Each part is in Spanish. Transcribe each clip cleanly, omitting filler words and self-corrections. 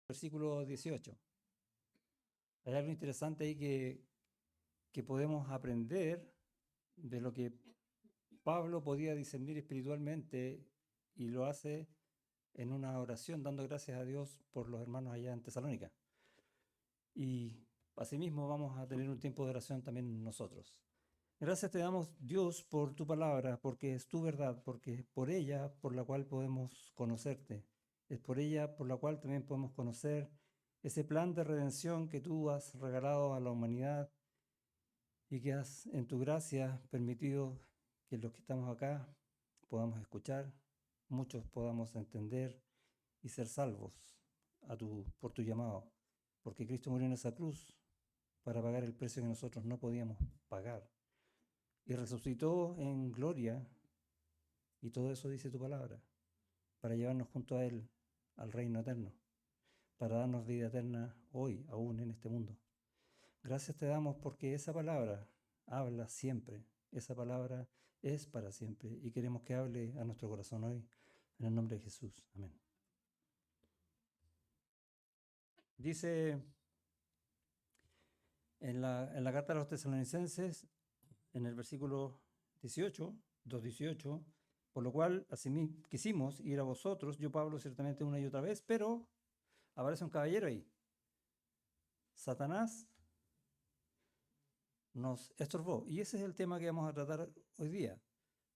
versículo 18. Hay algo interesante ahí que podemos aprender de lo que Pablo podía discernir espiritualmente y lo hace en una oración dando gracias a Dios por los hermanos allá en Tesalónica. Y asimismo vamos a tener un tiempo de oración también nosotros. Gracias te damos, Dios, por tu palabra, porque es tu verdad, porque es por ella por la cual podemos conocerte. Es por ella por la cual también podemos conocer ese plan de redención que tú has regalado a la humanidad y que has en tu gracia permitido que los que estamos acá podamos escuchar, muchos podamos entender y ser salvos por tu llamado. Porque Cristo murió en esa cruz para pagar el precio que nosotros no podíamos pagar. Y resucitó en gloria, y todo eso dice tu palabra, para llevarnos junto a Él al reino eterno, para darnos vida eterna hoy, aún en este mundo. Gracias te damos porque esa palabra habla siempre, esa palabra es para siempre, y queremos que hable a nuestro corazón hoy, en el nombre de Jesús. Amén. Dice en la carta a los tesalonicenses, en el versículo 18, 2:18, por lo cual así quisimos ir a vosotros, yo Pablo ciertamente una y otra vez, pero aparece un caballero ahí. Satanás nos estorbó. Y ese es el tema que vamos a tratar hoy día.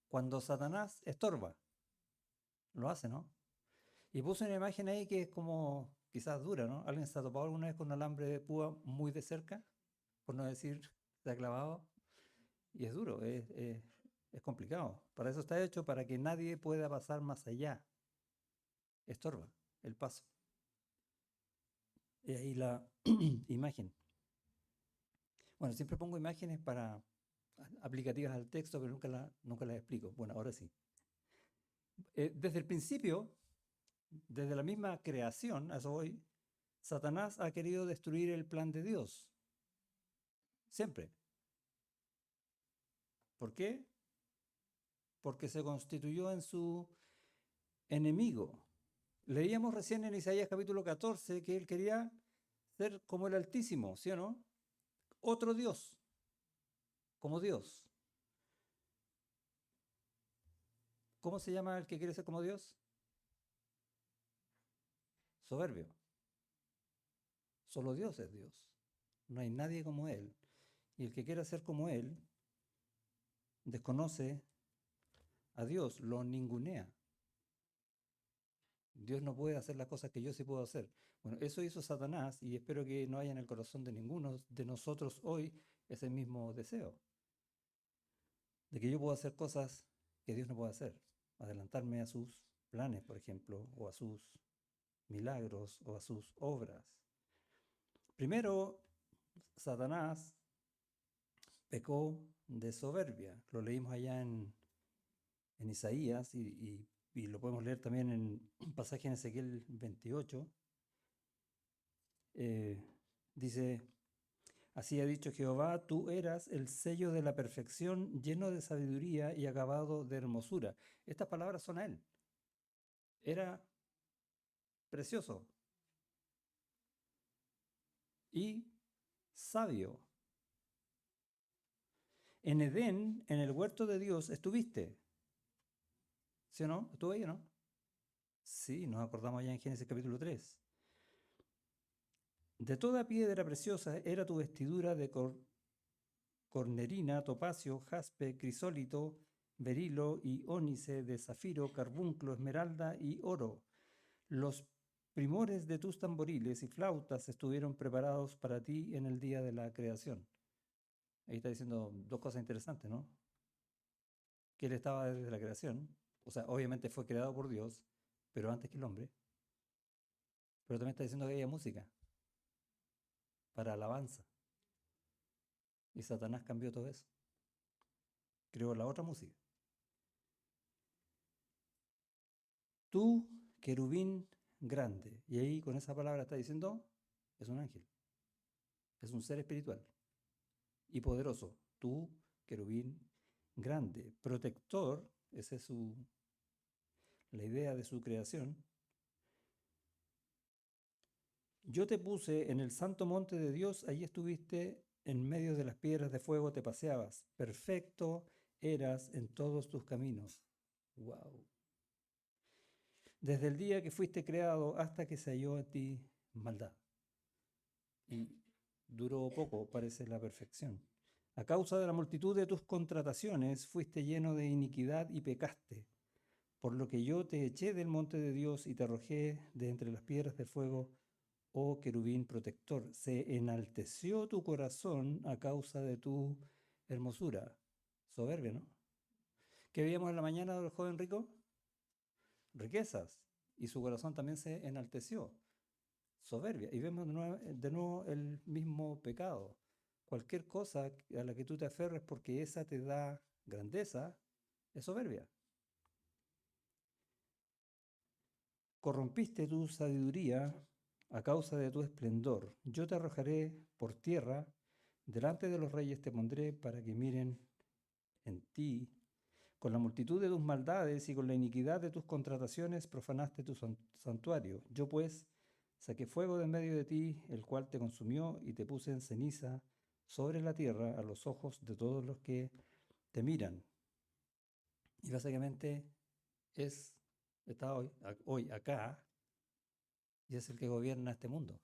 Cuando Satanás estorba, lo hace, ¿no? Y puse una imagen ahí que es como quizás dura, ¿no? ¿Alguien se ha topado alguna vez con un alambre de púa muy de cerca? Por no decir, se ha clavado. Y es duro, es complicado. Para eso está hecho, para que nadie pueda pasar más allá. Estorba el paso. Y ahí la imagen. Bueno, siempre pongo imágenes para aplicativas al texto, pero nunca las explico. Bueno, ahora sí. Desde el principio, desde la misma creación, a eso voy, Satanás ha querido destruir el plan de Dios. Siempre. ¿Por qué? Porque se constituyó en su enemigo. Leíamos recién en Isaías capítulo 14 que él quería ser como el Altísimo, ¿sí o no? Otro Dios, como Dios. ¿Cómo se llama el que quiere ser como Dios? Soberbio. Solo Dios es Dios. No hay nadie como Él. Y el que quiera ser como Él desconoce a Dios, lo ningunea. Dios no puede hacer las cosas que yo sí puedo hacer. Bueno, eso hizo Satanás y espero que no haya en el corazón de ninguno de nosotros hoy ese mismo deseo. De que yo puedo hacer cosas que Dios no puede hacer. Adelantarme a sus planes, por ejemplo, o a sus milagros o a sus obras. Primero, Satanás pecó de soberbia. Lo leímos allá en Isaías y lo podemos leer también en un pasaje en Ezequiel 28. Dice, así ha dicho Jehová, tú eras el sello de la perfección, lleno de sabiduría y acabado de hermosura. Estas palabras son a él. Era precioso y sabio. En Edén, en el huerto de Dios, estuviste. ¿Sí o no? ¿Estuvo ahí o no? Sí, nos acordamos ya en Génesis capítulo 3. De toda piedra preciosa era tu vestidura de cornerina, topacio, jaspe, crisólito, berilo y ónice, de zafiro, carbunclo, esmeralda y oro. Los primores de tus tamboriles y flautas estuvieron preparados para ti en el día de la creación. Ahí está diciendo dos cosas interesantes, ¿no? Que él estaba desde la creación, o sea, obviamente fue creado por Dios, pero antes que el hombre. Pero también está diciendo que había música para alabanza. Y Satanás cambió todo eso. Creó la otra música. Tú, querubín grande. Y ahí con esa palabra está diciendo, es un ángel. Es un ser espiritual y poderoso. Tú, querubín grande. Protector, esa es la idea de su creación. Yo te puse en el santo monte de Dios, allí estuviste, en medio de las piedras de fuego te paseabas. Perfecto eras en todos tus caminos. Wow. Desde el día que fuiste creado hasta que se halló en ti maldad. Y duró poco, parece la perfección. A causa de la multitud de tus contrataciones fuiste lleno de iniquidad y pecaste. Por lo que yo te eché del monte de Dios y te arrojé de entre las piedras de fuego, oh querubín protector. Se enalteció tu corazón a causa de tu hermosura. Soberbia, ¿no? ¿Qué veíamos en la mañana del joven rico? Riquezas. Y su corazón también se enalteció. Soberbia. Y vemos de nuevo el mismo pecado. Cualquier cosa a la que tú te aferres porque esa te da grandeza, es soberbia. Corrompiste tu sabiduría a causa de tu esplendor. Yo te arrojaré por tierra, delante de los reyes te pondré para que miren en ti. Con la multitud de tus maldades y con la iniquidad de tus contrataciones profanaste tu santuario. Yo pues saqué fuego de en medio de ti, el cual te consumió y te puse en ceniza sobre la tierra a los ojos de todos los que te miran. Y básicamente está hoy acá y es el que gobierna este mundo.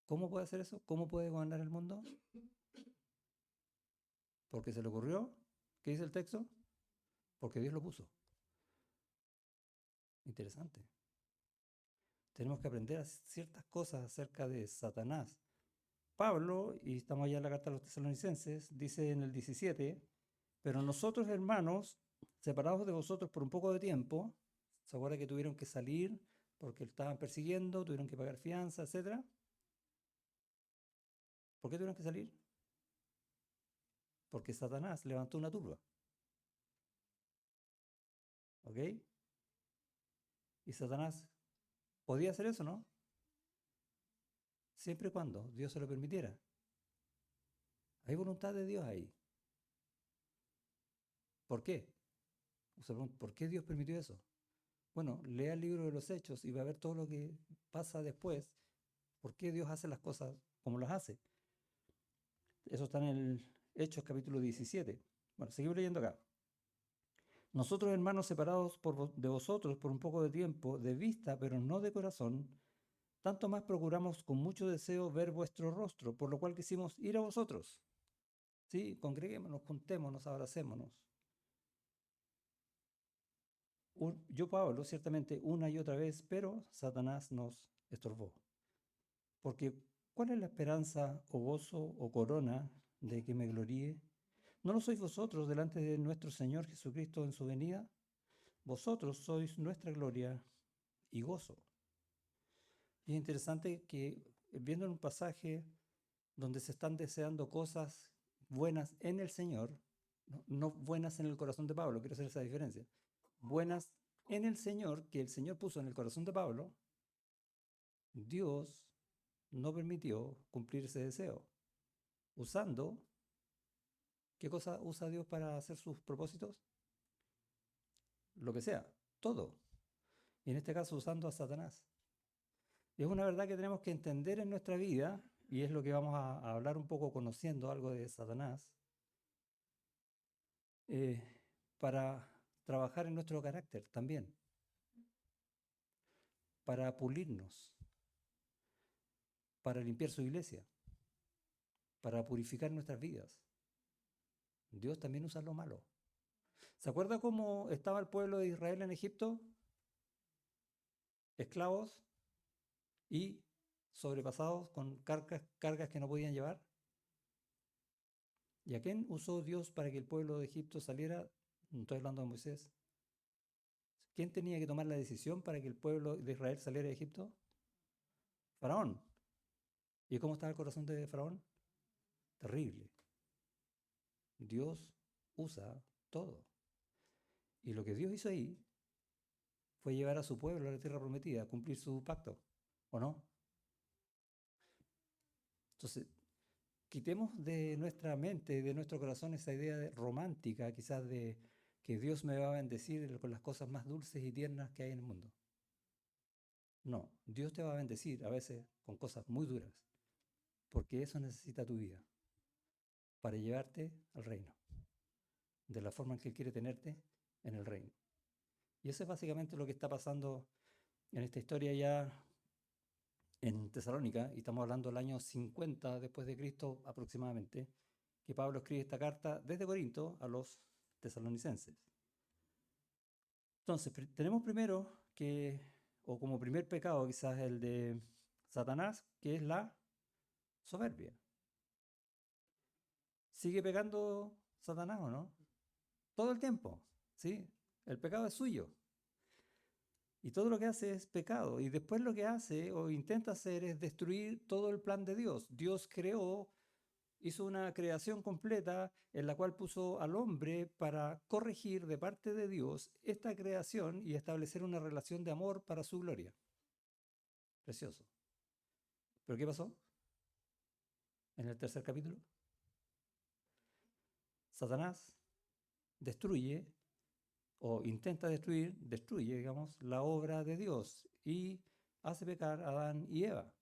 ¿Cómo puede hacer eso? ¿Cómo puede gobernar el mundo? ¿Porque se le ocurrió? ¿Qué dice el texto? Porque Dios lo puso. Interesante. Tenemos que aprender ciertas cosas acerca de Satanás. Pablo, y estamos allá en la carta a los tesalonicenses, dice en el 17, pero nosotros, hermanos, separados de vosotros por un poco de tiempo, ¿se acuerda que tuvieron que salir porque estaban persiguiendo, tuvieron que pagar fianza, etcétera? ¿Por qué tuvieron que salir? Porque Satanás levantó una turba. ¿Ok? Y Satanás podía hacer eso, ¿no? Siempre y cuando Dios se lo permitiera. Hay voluntad de Dios ahí. ¿Por qué? ¿Por qué Dios permitió eso? Bueno, lea el libro de los Hechos y va a ver todo lo que pasa después. ¿Por qué Dios hace las cosas como las hace? Eso está en el Hechos capítulo 17. Bueno, seguimos leyendo acá. Nosotros, hermanos, separados de vosotros por un poco de tiempo, de vista, pero no de corazón, tanto más procuramos con mucho deseo ver vuestro rostro, por lo cual quisimos ir a vosotros. Sí, congreguémonos, juntémonos, abracémonos. Yo, Pablo, ciertamente una y otra vez, pero Satanás nos estorbó. Porque, ¿cuál es la esperanza o gozo o corona de que me gloríe? ¿No lo sois vosotros delante de nuestro Señor Jesucristo en su venida? Vosotros sois nuestra gloria y gozo. Y es interesante que viendo en un pasaje donde se están deseando cosas buenas en el Señor, no buenas en el corazón de Pablo, quiero hacer esa diferencia, buenas en el Señor, que el Señor puso en el corazón de Pablo, Dios no permitió cumplir ese deseo, usando, ¿qué cosa usa Dios para hacer sus propósitos? Lo que sea, todo. Y en este caso usando a Satanás. Y es una verdad que tenemos que entender en nuestra vida, y es lo que vamos a hablar un poco conociendo algo de Satanás, eh, para trabajar en nuestro carácter también, para pulirnos, para limpiar su iglesia, para purificar nuestras vidas. Dios también usa lo malo. ¿Se acuerda cómo estaba el pueblo de Israel en Egipto? Esclavos y sobrepasados con cargas que no podían llevar. ¿Y a quién usó Dios para que el pueblo de Egipto saliera? No estoy hablando de Moisés. ¿Quién tenía que tomar la decisión para que el pueblo de Israel saliera de Egipto? Faraón. ¿Y cómo estaba el corazón de Faraón? Terrible. Dios usa todo. Y lo que Dios hizo ahí fue llevar a su pueblo a la tierra prometida, a cumplir su pacto, ¿o no? Entonces, quitemos de nuestra mente, de nuestro corazón, esa idea romántica, quizás de que Dios me va a bendecir con las cosas más dulces y tiernas que hay en el mundo. No, Dios te va a bendecir a veces con cosas muy duras, porque eso necesita tu vida para llevarte al reino, de la forma en que Él quiere tenerte en el reino. Y eso es básicamente lo que está pasando en esta historia ya en Tesalónica, y estamos hablando del año 50 después de Cristo aproximadamente, que Pablo escribe esta carta desde Corinto a los tesalonicenses. Entonces, tenemos primero que, o como primer pecado quizás el de Satanás, que es la soberbia. ¿Sigue pecando Satanás o no? Todo el tiempo, ¿sí? El pecado es suyo. Y todo lo que hace es pecado. Y después lo que hace o intenta hacer es destruir todo el plan de Dios. Dios creó, hizo una creación completa en la cual puso al hombre para corregir de parte de Dios esta creación y establecer una relación de amor para su gloria. Precioso. ¿Pero qué pasó en el tercer capítulo? Satanás destruye o intenta destruye, digamos, la obra de Dios y hace pecar a Adán y Eva.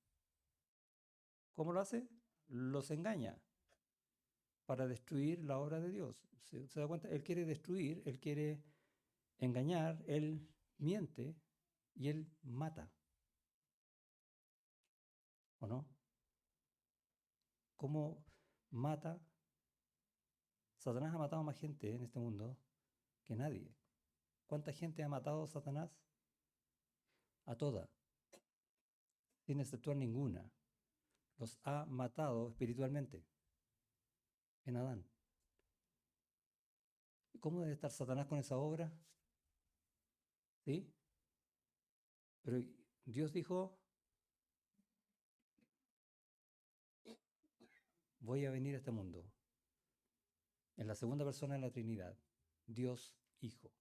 ¿Cómo lo hace? Los engaña para destruir la obra de Dios. ¿Se da cuenta? Él quiere destruir, él quiere engañar, él miente y él mata. ¿O no? ¿Cómo mata? Satanás ha matado más gente en este mundo que nadie. ¿Cuánta gente ha matado Satanás? A toda, sin exceptuar ninguna. Los ha matado espiritualmente en Adán. ¿Cómo debe estar Satanás con esa obra? ¿Sí? Pero Dios dijo, voy a venir a este mundo en la segunda persona de la Trinidad, Dios Hijo,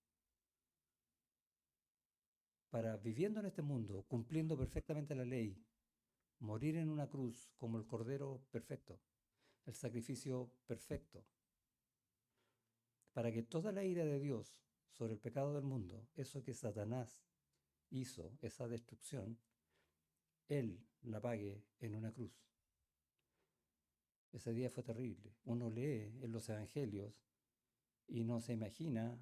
para viviendo en este mundo, cumpliendo perfectamente la ley, morir en una cruz como el Cordero perfecto, el sacrificio perfecto, para que toda la ira de Dios sobre el pecado del mundo, eso que Satanás hizo, esa destrucción, Él la pague en una cruz. Ese día fue terrible. Uno lee en los evangelios y no se imagina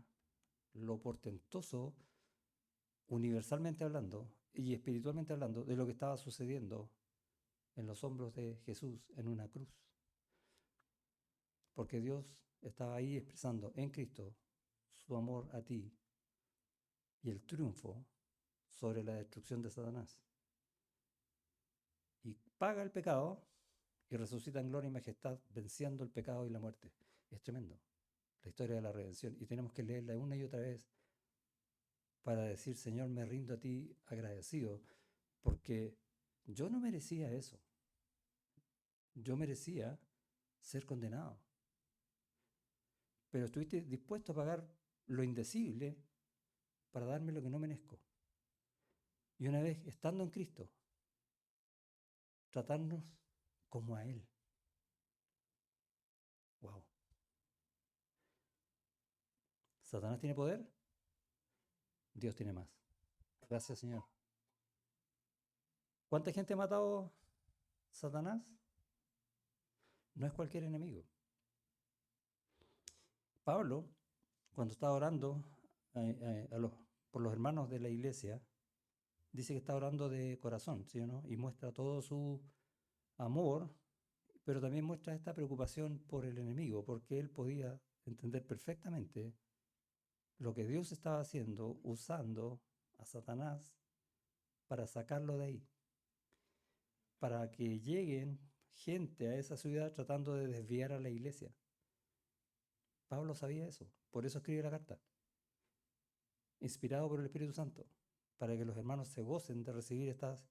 lo portentoso, universalmente hablando y espiritualmente hablando, de lo que estaba sucediendo en los hombros de Jesús en una cruz. Porque Dios estaba ahí expresando en Cristo su amor a ti y el triunfo sobre la destrucción de Satanás. Y paga el pecado y resucita en gloria y majestad, venciendo el pecado y la muerte. Es tremendo la historia de la redención y tenemos que leerla una y otra vez para decir, Señor, me rindo a ti agradecido, porque yo no merecía eso. Yo merecía ser condenado. Pero estuviste dispuesto a pagar lo indecible para darme lo que no merezco. Y una vez estando en Cristo, tratarnos como a Él. Wow. ¿Satanás tiene poder? Dios tiene más. Gracias, Señor. ¿Cuánta gente ha matado Satanás? No es cualquier enemigo. Pablo, cuando estaba orando por los hermanos de la iglesia, dice que está orando de corazón, ¿sí o no? Y muestra todo su amor, pero también muestra esta preocupación por el enemigo, porque él podía entender perfectamente lo que Dios estaba haciendo usando a Satanás para sacarlo de ahí, para que lleguen gente a esa ciudad tratando de desviar a la iglesia. Pablo sabía eso, por eso escribe la carta, inspirado por el Espíritu Santo, para que los hermanos se gocen de recibir estas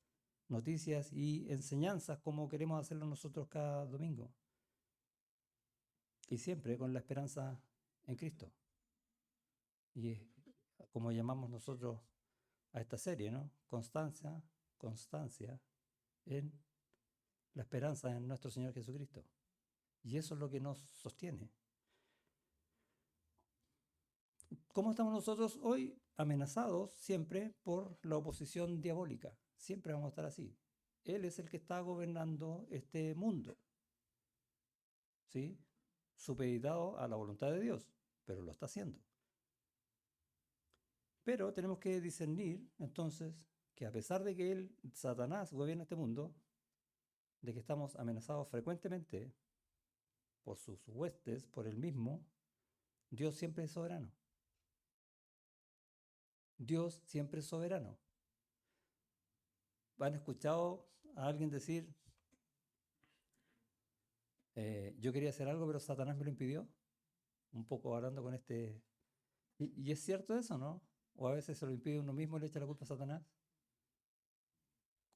noticias y enseñanzas como queremos hacerlo nosotros cada domingo. Y siempre con la esperanza en Cristo. Y como llamamos nosotros a esta serie, ¿no? Constancia en la esperanza en nuestro Señor Jesucristo. Y eso es lo que nos sostiene. ¿Cómo estamos nosotros hoy? Amenazados siempre por la oposición diabólica. siempre vamos a estar así. Él es el que está gobernando este mundo, ¿sí? Supeditado a la voluntad de Dios, pero lo está haciendo. Pero tenemos que discernir, entonces, que a pesar de que Satanás, gobierna este mundo, de que estamos amenazados frecuentemente por sus huestes, por él mismo, Dios siempre es soberano. Dios siempre es soberano. ¿Han escuchado a alguien decir, yo quería hacer algo, pero Satanás me lo impidió? Un poco hablando con este... ¿Y es cierto eso, no? O a veces se lo impide uno mismo y le echa la culpa a Satanás.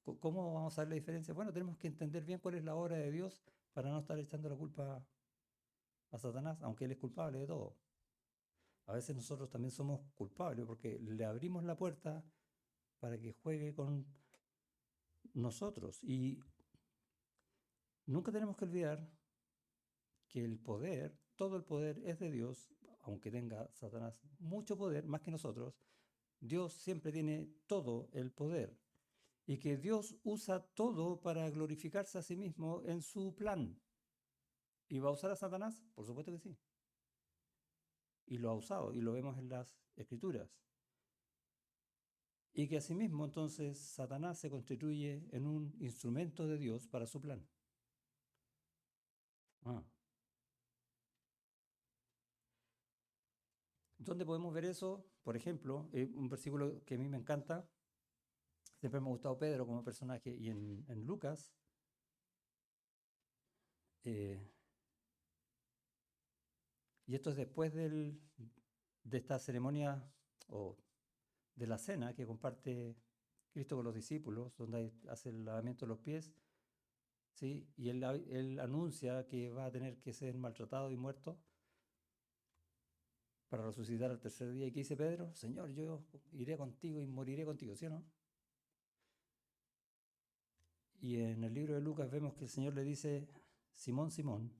¿Cómo vamos a ver la diferencia? Bueno, tenemos que entender bien cuál es la obra de Dios para no estar echando la culpa a Satanás, aunque él es culpable de todo. A veces nosotros también somos culpables porque le abrimos la puerta para que juegue con nosotros. Y nunca tenemos que olvidar que el poder, todo el poder es de Dios, aunque tenga Satanás mucho poder, más que nosotros. Dios siempre tiene todo el poder y que Dios usa todo para glorificarse a sí mismo en su plan. ¿Y va a usar a Satanás? Por supuesto que sí. Y lo ha usado, y lo vemos en las Escrituras. Y que asimismo entonces Satanás se constituye en un instrumento de Dios para su plan. Ah. ¿Dónde podemos ver eso? Por ejemplo, un versículo que a mí me encanta, siempre me ha gustado Pedro como personaje, y en Lucas, eh, y esto es después de esta ceremonia o de la cena que comparte Cristo con los discípulos, donde hace el lavamiento de los pies, ¿sí? Y él anuncia que va a tener que ser maltratado y muerto para resucitar al tercer día. ¿Y qué dice Pedro? Señor, yo iré contigo y moriré contigo, ¿sí o no? Y en el libro de Lucas vemos que el Señor le dice, Simón, Simón,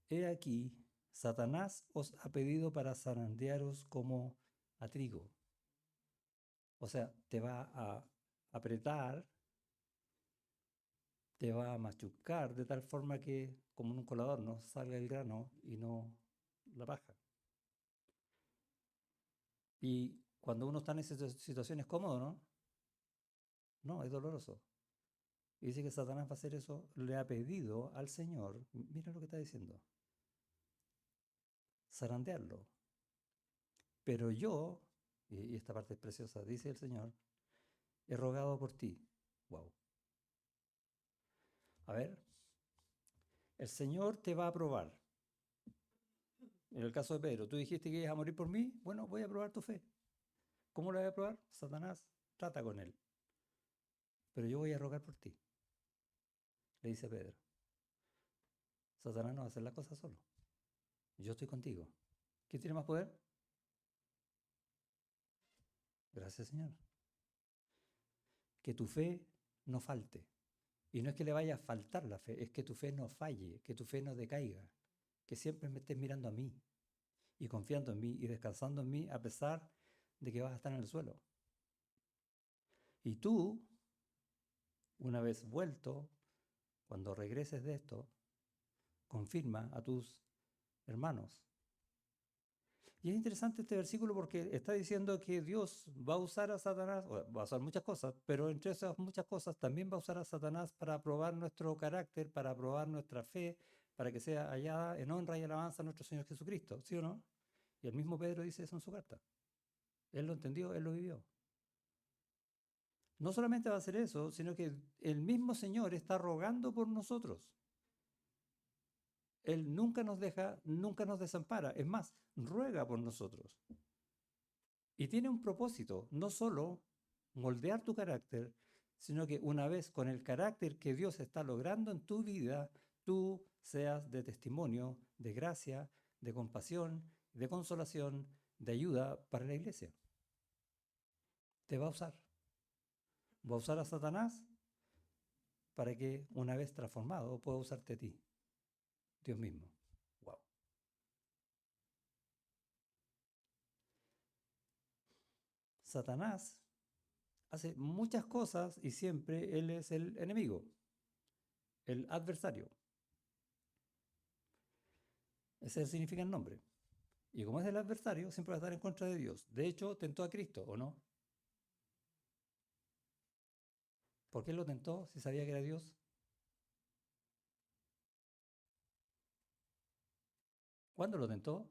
he aquí, Satanás os ha pedido para zarandearos como a trigo. O sea, te va a apretar, te va a machucar de tal forma que, como en un colador, no salga el grano y no la paja. Y cuando uno está en esas situaciones cómodo, ¿no? No, es doloroso. Y dice que Satanás va a hacer eso, le ha pedido al Señor, mira lo que está diciendo, zarandearlo. Pero yo, y esta parte es preciosa, dice el Señor, he rogado por ti. Wow. A ver, el Señor te va a probar. En el caso de Pedro, tú dijiste que ibas a morir por mí, bueno, voy a probar tu fe. ¿Cómo lo voy a probar? Satanás trata con él. Pero yo voy a rogar por ti, le dice Pedro. Satanás no va a hacer la cosa solo. Yo estoy contigo. ¿Quién tiene más poder? Gracias, Señor. Que tu fe no falte. Y no es que le vaya a faltar la fe, es que tu fe no falle, que tu fe no decaiga, que siempre me estés mirando a mí y confiando en mí y descansando en mí a pesar de que vas a estar en el suelo. Y tú, una vez vuelto, cuando regreses de esto, confirma a tus hermanos. Y es interesante este versículo porque está diciendo que Dios va a usar a Satanás, o va a usar muchas cosas, pero entre esas muchas cosas también va a usar a Satanás para probar nuestro carácter, para probar nuestra fe, para que sea hallada en honra y alabanza a nuestro Señor Jesucristo, ¿sí o no? Y el mismo Pedro dice eso en su carta. Él lo entendió, él lo vivió. No solamente va a hacer eso, sino que el mismo Señor está rogando por nosotros. Él nunca nos deja, nunca nos desampara. Es más, ruega por nosotros. Y tiene un propósito, no solo moldear tu carácter, sino que una vez con el carácter que Dios está logrando en tu vida, tú seas de testimonio, de gracia, de compasión, de consolación, de ayuda para la iglesia. Te va a usar. Va a usar a Satanás para que una vez transformado pueda usarte a ti, Dios mismo. Wow. Satanás hace muchas cosas y siempre él es el enemigo, el adversario. Ese significa el nombre. Y como es el adversario, siempre va a estar en contra de Dios. De hecho, tentó a Cristo, ¿o no? ¿Por qué lo tentó si sabía que era Dios? ¿Cuándo lo tentó?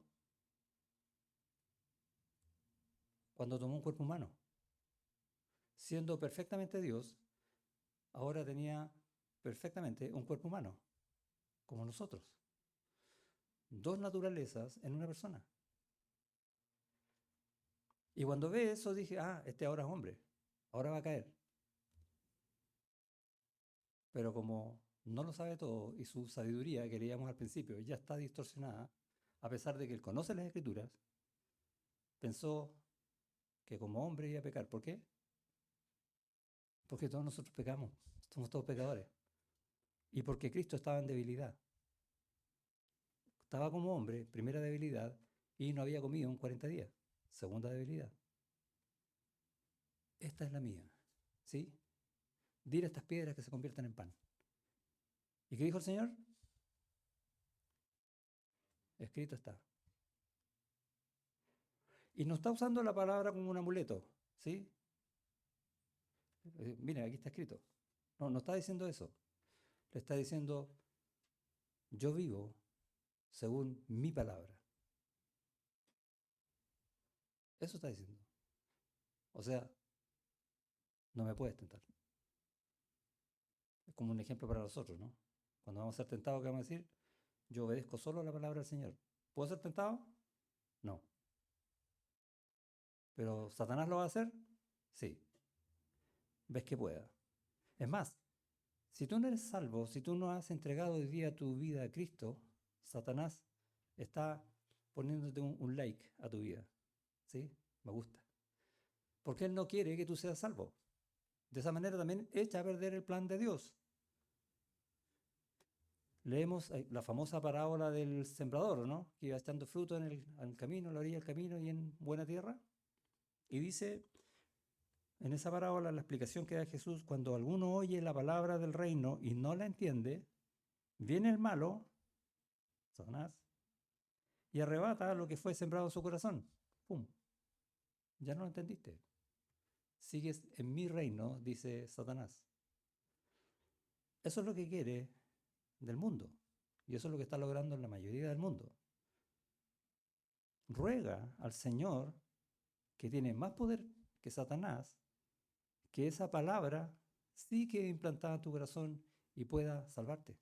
Cuando tomó un cuerpo humano. Siendo perfectamente Dios, ahora tenía perfectamente un cuerpo humano, como nosotros. Dos naturalezas en una persona. Y cuando ve eso dije, este ahora es hombre, ahora va a caer. Pero como no lo sabe todo y su sabiduría, que leíamos al principio, ya está distorsionada, a pesar de que él conoce las escrituras, pensó que como hombre iba a pecar. ¿Por qué? Porque todos nosotros pecamos, somos todos pecadores. Y porque Cristo estaba en debilidad. Estaba como hombre, primera debilidad, y no había comido en 40 días, segunda debilidad. Esta es la mía, ¿sí? Dile a estas piedras que se conviertan en pan. ¿Y qué dijo el Señor? Escrito está. Y no está usando la palabra como un amuleto, ¿sí? Mira, aquí está escrito. No, no está diciendo eso. Le está diciendo, yo vivo según mi palabra. Eso está diciendo. O sea, no me puedes tentar. Es como un ejemplo para nosotros, ¿no? Cuando vamos a ser tentados, ¿qué vamos a decir? Yo obedezco solo la palabra del Señor. ¿Puedo ser tentado? No. ¿Pero Satanás lo va a hacer? Sí. ¿Ves que pueda? Es más, si tú no eres salvo, si tú no has entregado hoy día tu vida a Cristo, Satanás está poniéndote un like a tu vida. ¿Sí? Me gusta. Porque él no quiere que tú seas salvo. De esa manera también echa a perder el plan de Dios. Leemos la famosa parábola del sembrador, ¿no? Que iba echando fruto en el camino, en la orilla del camino y en buena tierra. Y dice en esa parábola, la explicación que da Jesús, cuando alguno oye la palabra del reino y no la entiende, viene el malo, Satanás, y arrebata lo que fue sembrado en su corazón. ¡Pum! Ya no lo entendiste. Sigues en mi reino, dice Satanás. Eso es lo que quiere del mundo. Y eso es lo que está logrando en la mayoría del mundo. Ruega al Señor, que tiene más poder que Satanás, que esa palabra sí quede implantada en tu corazón y pueda salvarte.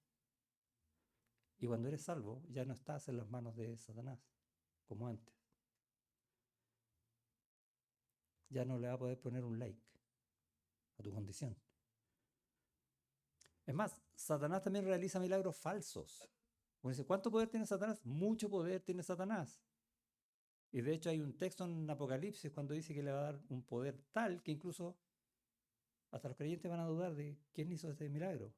Y cuando eres salvo, ya no estás en las manos de Satanás, como antes. Ya no le va a poder poner un like a tu condición. Es más, Satanás también realiza milagros falsos. Uno dice, ¿cuánto poder tiene Satanás? Mucho poder tiene Satanás. Y de hecho hay un texto en Apocalipsis cuando dice que le va a dar un poder tal que incluso hasta los creyentes van a dudar de quién hizo este milagro.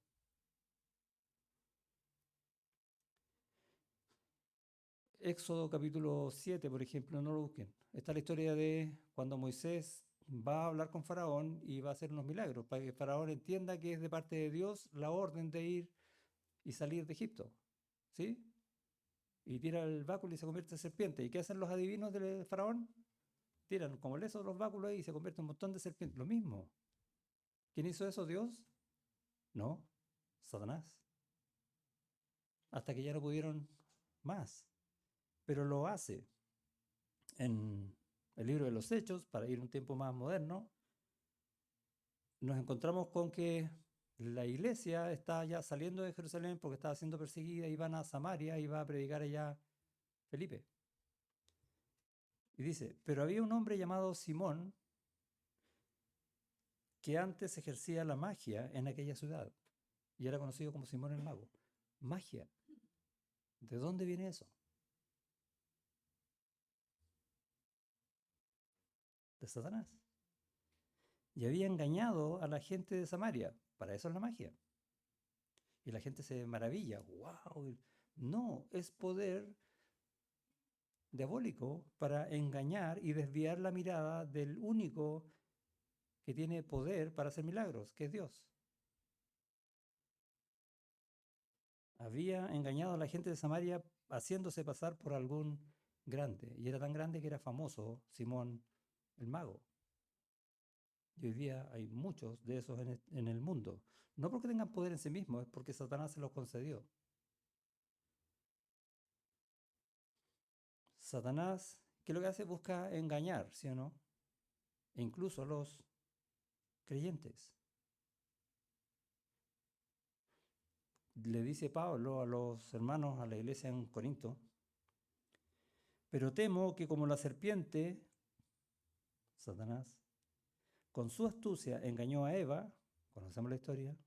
Éxodo capítulo 7, por ejemplo, no lo busquen. Está la historia de cuando Moisés va a hablar con Faraón y va a hacer unos milagros para que Faraón entienda que es de parte de Dios la orden de ir y salir de Egipto. ¿Sí? Y tira el báculo y se convierte en serpiente. ¿Y qué hacen los adivinos del Faraón? Tiran como lesos los báculos y se convierte en un montón de serpientes. Lo mismo. ¿Quién hizo eso? ¿Dios? No, Satanás. Hasta que ya no pudieron más. Pero lo hace en el libro de los Hechos, para ir un tiempo más moderno, nos encontramos con que la iglesia está ya saliendo de Jerusalén porque estaba siendo perseguida y van a Samaria y va a predicar allá Felipe. Y dice, pero había un hombre llamado Simón que antes ejercía la magia en aquella ciudad y era conocido como Simón el Mago. Magia. ¿De dónde viene eso? De Satanás. Y había engañado a la gente de Samaria. Para eso es la magia. Y la gente se maravilla. ¡Wow! No, es poder diabólico para engañar y desviar la mirada del único que tiene poder para hacer milagros, que es Dios. Había engañado a la gente de Samaria haciéndose pasar por algún grande, y era tan grande que era famoso Simón el mago. Y hoy día hay muchos de esos en el mundo. No porque tengan poder en sí mismos, es porque Satanás se los concedió. Satanás, ¿qué es lo que hace? Busca engañar, ¿sí o no? E incluso a los creyentes. Le dice Pablo a los hermanos, a la iglesia en Corinto, pero temo que como la serpiente, Satanás, con su astucia engañó a Eva, conocemos la historia,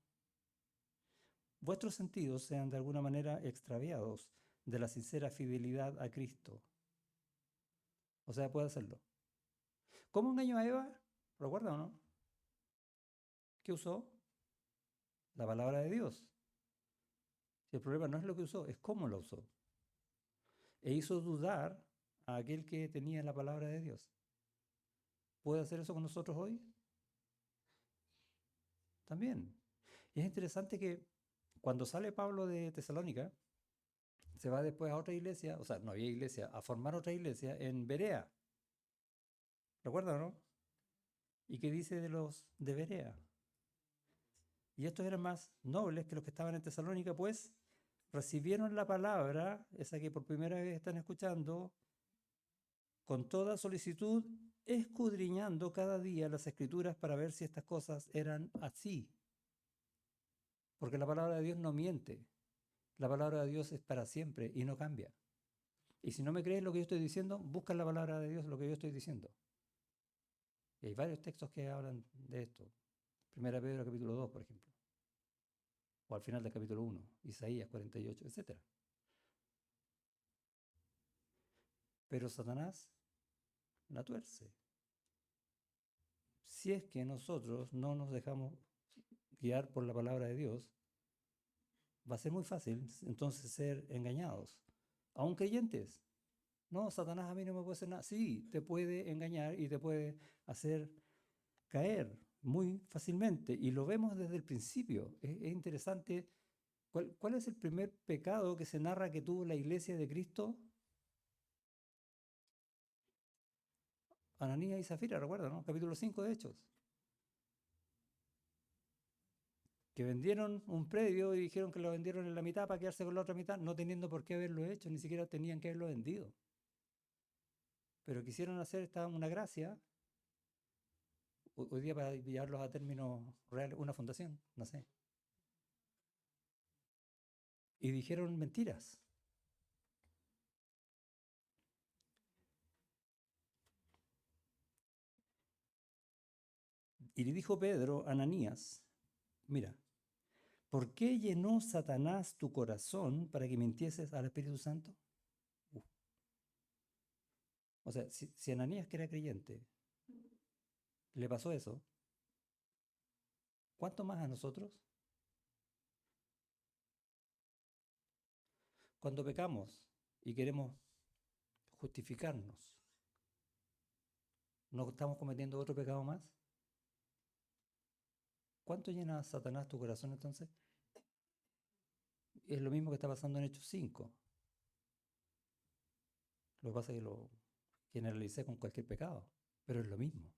vuestros sentidos sean de alguna manera extraviados de la sincera fidelidad a Cristo. O sea, puede hacerlo. ¿Cómo engañó a Eva? ¿Recuerda o no? ¿Qué usó? La palabra de Dios. El problema no es lo que usó, es cómo lo usó. E hizo dudar a aquel que tenía la palabra de Dios. ¿Puede hacer eso con nosotros hoy? También. Y es interesante que cuando sale Pablo de Tesalónica, se va después a otra iglesia, o sea, no había iglesia, a formar otra iglesia en Berea. ¿Recuerdan, no? ¿Y qué dice de los de Berea? Y estos eran más nobles que los que estaban en Tesalónica, pues recibieron la palabra, esa que por primera vez están escuchando, con toda solicitud, escudriñando cada día las escrituras para ver si estas cosas eran así. Porque la palabra de Dios no miente. La palabra de Dios es para siempre y no cambia. Y si no me crees lo que yo estoy diciendo, busca en la palabra de Dios lo que yo estoy diciendo. Y hay varios textos que hablan de esto. Primera Pedro capítulo 2, por ejemplo. O al final del capítulo 1, Isaías 48, etc. Pero Satanás la tuerce. Si es que nosotros no nos dejamos guiar por la palabra de Dios, va a ser muy fácil entonces ser engañados. Aún creyentes. No, Satanás a mí no me puede hacer nada. Sí, te puede engañar y te puede hacer caer muy fácilmente. Y lo vemos desde el principio. Es interesante. ¿Cuál es el primer pecado que se narra que tuvo la iglesia de Cristo? Ananías y Zafira, recuerda, ¿no? Capítulo 5 de Hechos. Que vendieron un predio y dijeron que lo vendieron en la mitad para quedarse con la otra mitad, no teniendo por qué haberlo hecho, ni siquiera tenían que haberlo vendido. Pero quisieron hacer una gracia, hoy día para llevarlos a términos reales, una fundación, no sé. Y dijeron mentiras. Y le dijo Pedro a Ananías, mira, ¿por qué llenó Satanás tu corazón para que mintieses al Espíritu Santo? O sea, si Ananías, que era creyente, le pasó eso, ¿cuánto más a nosotros? Cuando pecamos y queremos justificarnos, ¿no estamos cometiendo otro pecado más? ¿Cuánto llena Satanás tu corazón entonces? Es lo mismo que está pasando en Hechos 5. Lo que pasa es que lo generalicé con cualquier pecado, pero es lo mismo.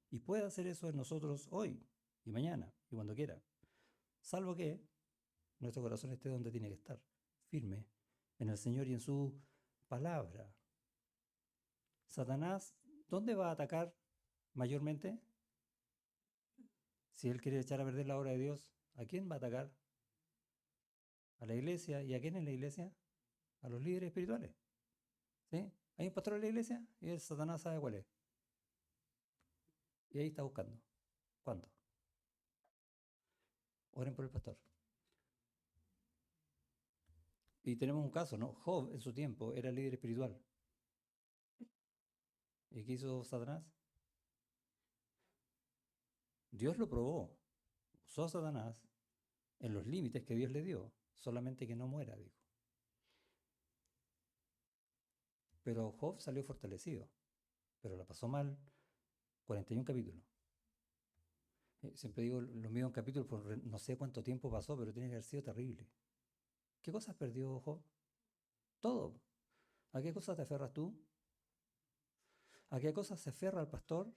Y puede hacer eso en nosotros hoy y mañana y cuando quiera, salvo que nuestro corazón esté donde tiene que estar, firme en el Señor y en su palabra. Satanás, ¿dónde va a atacar mayormente? Si él quiere echar a perder la obra de Dios, ¿a quién va a atacar? A la iglesia. ¿Y a quién es la iglesia? A los líderes espirituales. ¿Sí? Hay un pastor en la iglesia y el Satanás sabe cuál es. Y ahí está buscando. ¿Cuánto? Oren por el pastor. Y tenemos un caso, ¿no? Job en su tiempo era líder espiritual. ¿Y qué hizo Satanás? Dios lo probó. Usó a Satanás en los límites que Dios le dio. Solamente que no muera, dijo. Pero Job salió fortalecido. Pero la pasó mal 41 capítulos. Siempre digo lo mío en capítulo, no sé cuánto tiempo pasó, pero tiene que haber sido terrible. ¿Qué cosas perdió Job? Todo. ¿A qué cosas te aferras tú? ¿A qué cosas se aferra el pastor?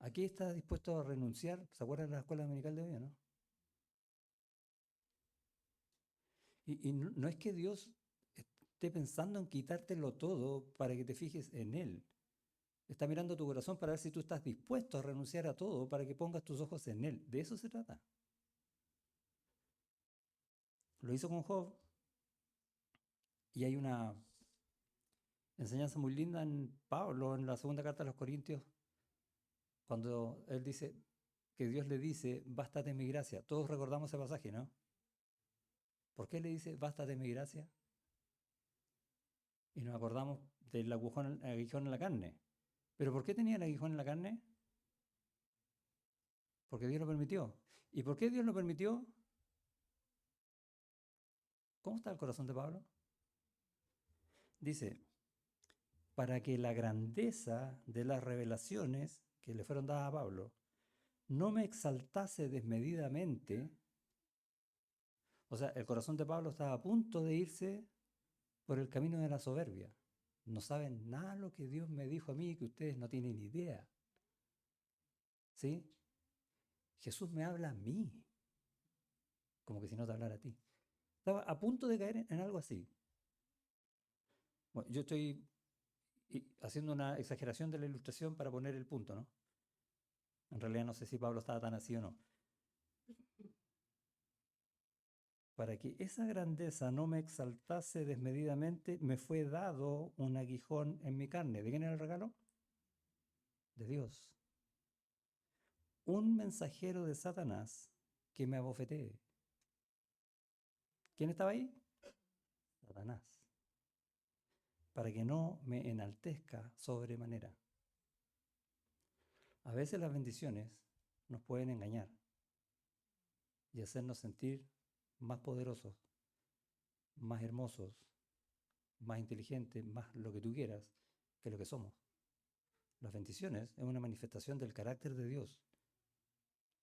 ¿A qué estás dispuesto a renunciar? ¿Se acuerdan de la escuela dominical de hoy, no? Y no es que Dios esté pensando en quitártelo todo para que te fijes en Él. Está mirando tu corazón para ver si tú estás dispuesto a renunciar a todo para que pongas tus ojos en Él. De eso se trata. Lo hizo con Job y hay una enseñanza muy linda en Pablo, en la segunda carta a los Corintios, cuando él dice que Dios le dice, bástate mi gracia. Todos recordamos ese pasaje, ¿no? ¿Por qué le dice, bástate mi gracia? Y nos acordamos del aguijón en la carne. ¿Pero por qué tenía el aguijón en la carne? Porque Dios lo permitió. ¿Y por qué Dios lo permitió? ¿Cómo está el corazón de Pablo? Dice, para que la grandeza de las revelaciones que le fueron dadas a Pablo no me exaltase desmedidamente. O sea, el corazón de Pablo estaba a punto de irse por el camino de la soberbia. No saben nada lo que Dios me dijo a mí que ustedes no tienen idea. ¿Sí? Jesús me habla a mí, como que si no te hablara a ti. Estaba a punto de caer en algo así. Bueno, yo estoy haciendo una exageración de la ilustración para poner el punto, ¿no? En realidad no sé si Pablo estaba tan así o no. Para que esa grandeza no me exaltase desmedidamente, me fue dado un aguijón en mi carne. ¿De quién era el regalo? De Dios. Un mensajero de Satanás que me abofetee. ¿Quién estaba ahí? Satanás. Para que no me enaltezca sobremanera. A veces las bendiciones nos pueden engañar y hacernos sentir más poderosos, más hermosos, más inteligentes, más lo que tú quieras, que lo que somos. Las bendiciones es una manifestación del carácter de Dios.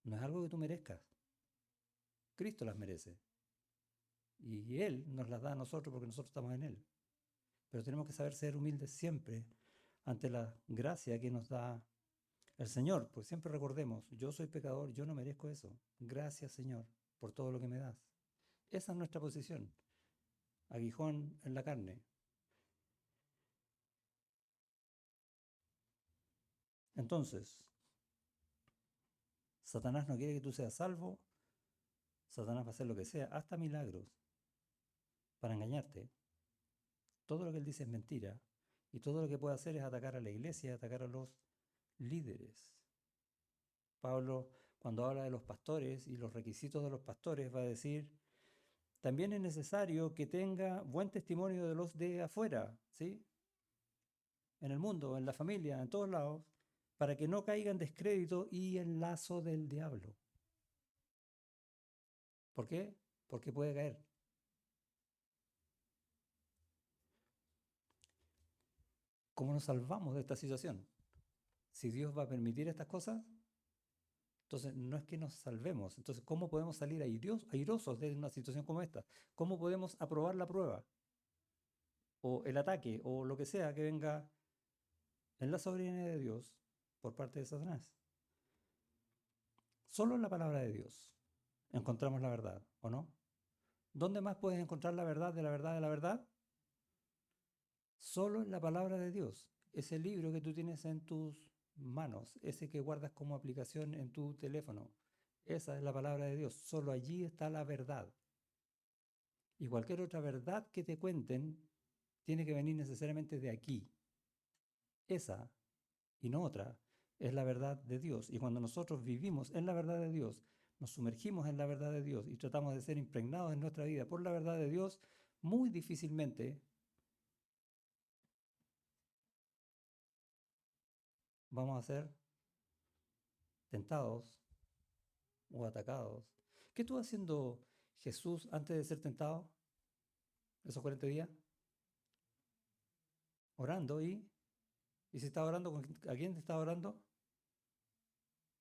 No es algo que tú merezcas. Cristo las merece. Y Él nos las da a nosotros porque nosotros estamos en Él. Pero tenemos que saber ser humildes siempre ante la gracia que nos da el Señor. Pues siempre recordemos, yo soy pecador, yo no merezco eso. Gracias, Señor, por todo lo que me das. Esa es nuestra posición. Aguijón en la carne. Entonces, Satanás no quiere que tú seas salvo. Satanás va a hacer lo que sea, hasta milagros, para engañarte. Todo lo que él dice es mentira. Y todo lo que puede hacer es atacar a la iglesia, atacar a los líderes. Pablo, cuando habla de los pastores y los requisitos de los pastores, va a decir, también es necesario que tenga buen testimonio de los de afuera, ¿sí? En el mundo, en la familia, en todos lados, para que no caiga en descrédito y en lazo del diablo. ¿Por qué? Porque puede caer. ¿Cómo nos salvamos de esta situación? Si Dios va a permitir estas cosas, entonces no es que nos salvemos. Entonces, ¿cómo podemos salir airosos de una situación como esta? ¿Cómo podemos aprobar la prueba? O el ataque, o lo que sea que venga en la soberanía de Dios por parte de Satanás. Solo en la palabra de Dios encontramos la verdad, ¿o no? ¿Dónde más puedes encontrar la verdad de la verdad de la verdad? Solo en la palabra de Dios. Ese libro que tú tienes en tus manos, ese que guardas como aplicación en tu teléfono. Esa es la palabra de Dios. Solo allí está la verdad. Y cualquier otra verdad que te cuenten tiene que venir necesariamente de aquí. Esa y no otra es la verdad de Dios. Y cuando nosotros vivimos en la verdad de Dios, nos sumergimos en la verdad de Dios y tratamos de ser impregnados en nuestra vida por la verdad de Dios, muy difícilmente vamos a ser tentados o atacados. ¿Qué estuvo haciendo Jesús antes de ser tentado? Esos 40 días. Orando y si estaba orando, ¿a quién estaba orando?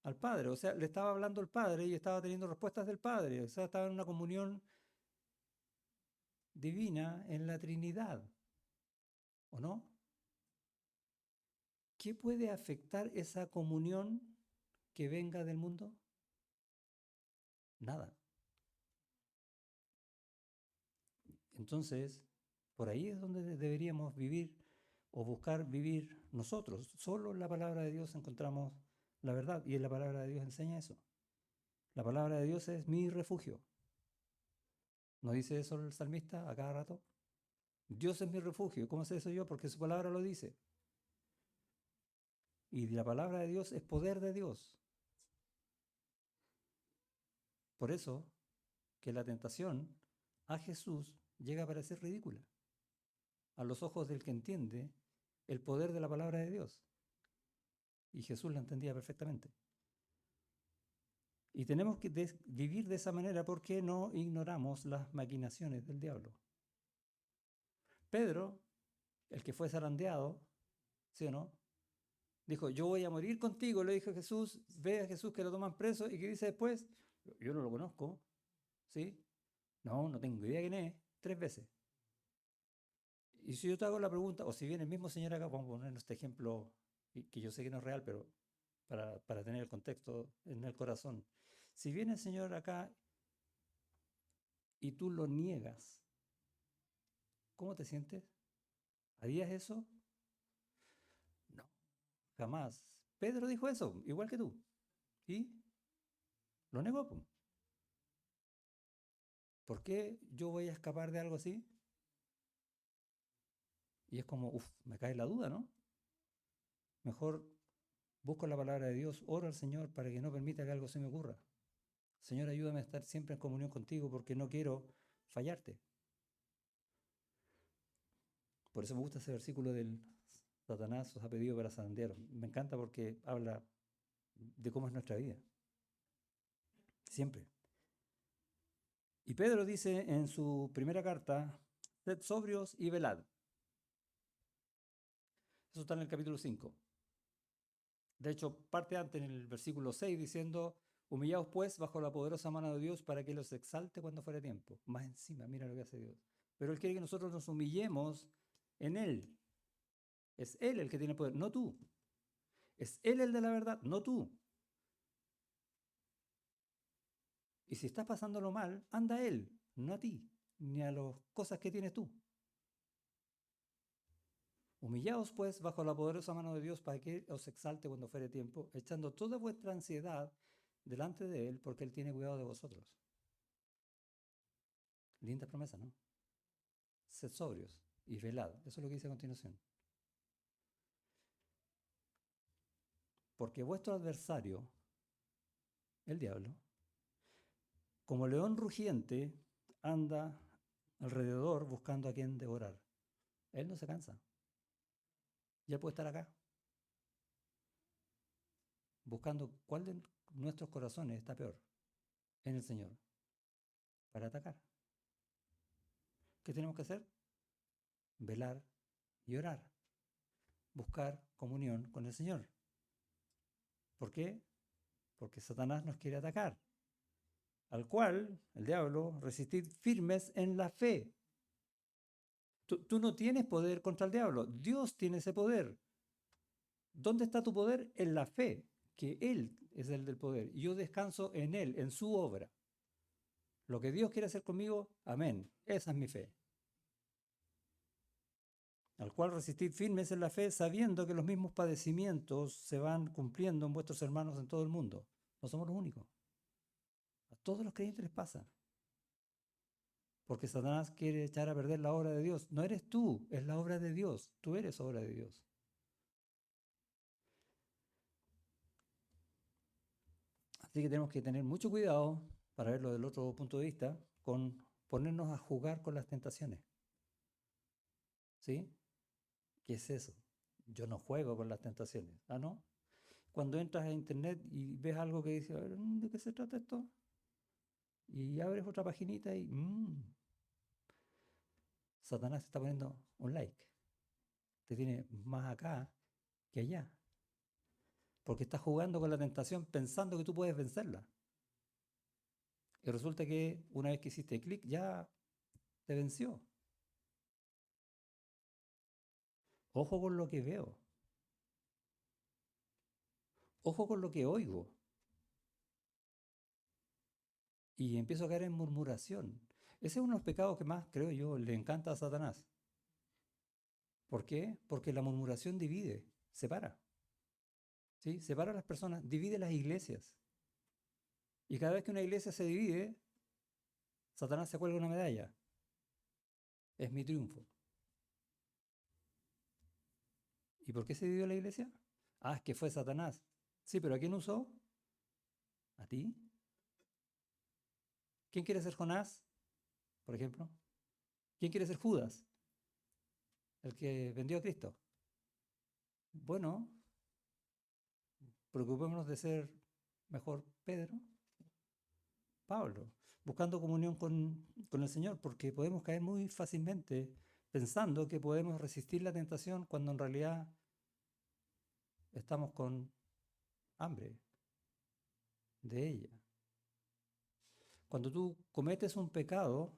al Padre. O sea, le estaba hablando al Padre y estaba teniendo respuestas del Padre. O sea, estaba en una comunión divina en la Trinidad. ¿O no? ¿Qué puede afectar esa comunión que venga del mundo? Nada. Entonces, por ahí es donde deberíamos vivir o buscar vivir nosotros. Solo en la palabra de Dios encontramos la verdad y en la palabra de Dios enseña eso. La palabra de Dios es mi refugio. ¿No dice eso el salmista a cada rato? Dios es mi refugio. ¿Cómo sé eso yo? Porque su palabra lo dice. Y la palabra de Dios es poder de Dios. Por eso que la tentación a Jesús llega a parecer ridícula a los ojos del que entiende el poder de la palabra de Dios. Y Jesús la entendía perfectamente. Y tenemos que vivir de esa manera porque no ignoramos las maquinaciones del diablo. Pedro, el que fue zarandeado, ¿sí o no? Dijo, yo voy a morir contigo, le dijo Jesús, ve a Jesús que lo toman preso y que dice después, yo no lo conozco, ¿sí? No tengo idea quién es, 3 veces. Y si yo te hago la pregunta, o si viene el mismo señor acá, vamos a poner este ejemplo, que yo sé que no es real, pero para tener el contexto en el corazón. Si viene el señor acá y tú lo niegas, ¿cómo te sientes? ¿Harías eso? No, jamás. Pedro dijo eso, igual que tú. Y lo negó. ¿Por qué yo voy a escapar de algo así? Y es como, uff, me cae la duda, ¿no? Mejor busco la palabra de Dios, oro al Señor para que no permita que algo se me ocurra. Señor, ayúdame a estar siempre en comunión contigo porque no quiero fallarte. Por eso me gusta ese versículo del Satanás os ha pedido para zarandearos. Me encanta porque habla de cómo es nuestra vida. Siempre. Y Pedro dice en su primera carta, sed sobrios y velad. Eso está en el capítulo 5. De hecho, parte antes en el versículo 6 diciendo, humillaos pues bajo la poderosa mano de Dios para que los exalte cuando fuere tiempo. Más encima, mira lo que hace Dios. Pero Él quiere que nosotros nos humillemos en Él. Es Él el que tiene poder, no tú. Es Él el de la verdad, no tú. Y si estás pasándolo mal, anda a Él, no a ti, ni a las cosas que tienes tú. Humillaos pues bajo la poderosa mano de Dios para que os exalte cuando fuere tiempo, echando toda vuestra ansiedad delante de Él, porque Él tiene cuidado de vosotros. Linda promesa, ¿no? Sed sobrios y velad. Eso es lo que dice a continuación. Porque vuestro adversario, el diablo, como león rugiente, anda alrededor buscando a quien devorar. Él no se cansa. Y él puede estar acá, buscando cuál de nuestros corazones está peor en el Señor, para atacar. ¿Qué tenemos que hacer? Velar y orar. Buscar comunión con el Señor. ¿Por qué? Porque Satanás nos quiere atacar. Al cual, el diablo, resistid firmes en la fe. Tú no tienes poder contra el diablo. Dios tiene ese poder. ¿Dónde está tu poder? En la fe, que Él es el del poder. Y yo descanso en Él, en su obra. Lo que Dios quiere hacer conmigo, amén. Esa es mi fe. Al cual resistid firmes en la fe, sabiendo que los mismos padecimientos se van cumpliendo en vuestros hermanos en todo el mundo. No somos los únicos. A todos los creyentes les pasa. Porque Satanás quiere echar a perder la obra de Dios. No eres tú, es la obra de Dios. Tú eres obra de Dios. Así que tenemos que tener mucho cuidado, para verlo del otro punto de vista, con ponernos a jugar con las tentaciones. ¿Sí? ¿Qué es eso? Yo no juego con las tentaciones. ¿Ah, no? Cuando entras a internet y ves algo que dice, a ver, ¿de qué se trata esto? Y abres otra paginita y Satanás te está poniendo un like. Te tiene más acá que allá. porque estás jugando con la tentación pensando que tú puedes vencerla. Y resulta que una vez que hiciste clic, ya te venció. Ojo con lo que veo. Ojo con lo que oigo. Y empiezo a caer en murmuración. Ese es uno de los pecados que más, creo yo, le encanta a Satanás. ¿Por qué? Porque la murmuración divide, separa. ¿Sí? Separa a las personas, divide las iglesias. Y cada vez que una iglesia se divide, Satanás se cuelga una medalla. Es mi triunfo. ¿Y por qué se dividió la iglesia? Ah, es que fue Satanás. Sí, pero ¿a quién usó? ¿A ti? ¿Quién quiere ser Jonás, por ejemplo? ¿Quién quiere ser Judas, el que vendió a Cristo? Bueno, preocupémonos de ser mejor Pedro, Pablo, buscando comunión con el Señor, porque podemos caer muy fácilmente pensando que podemos resistir la tentación cuando en realidad estamos con hambre de ella. Cuando tú cometes un pecado,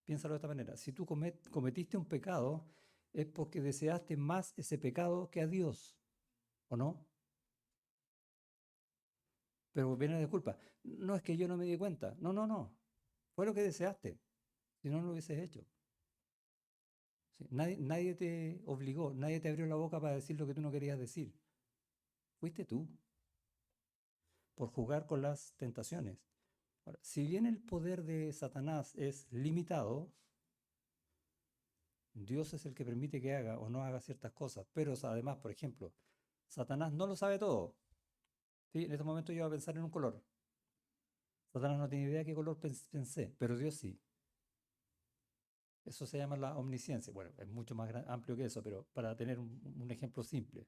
piénsalo de esta manera, si tú cometiste un pecado, es porque deseaste más ese pecado que a Dios, ¿o no? Pero viene de culpa. No es que yo no me di cuenta. No, no, no. Fue lo que deseaste. Si no, no lo hubieses hecho. Sí, nadie te obligó, nadie te abrió la boca para decir lo que tú no querías decir. Fuiste tú, por jugar con las tentaciones. Ahora, si bien el poder de Satanás es limitado, Dios es el que permite que haga o no haga ciertas cosas. Pero además, por ejemplo, Satanás no lo sabe todo. ¿Sí? En este momento yo voy a pensar en un color. Satanás no tiene idea qué color pensé, pero Dios sí. Eso se llama la omnisciencia. Bueno, es mucho más amplio que eso, pero para tener un ejemplo simple.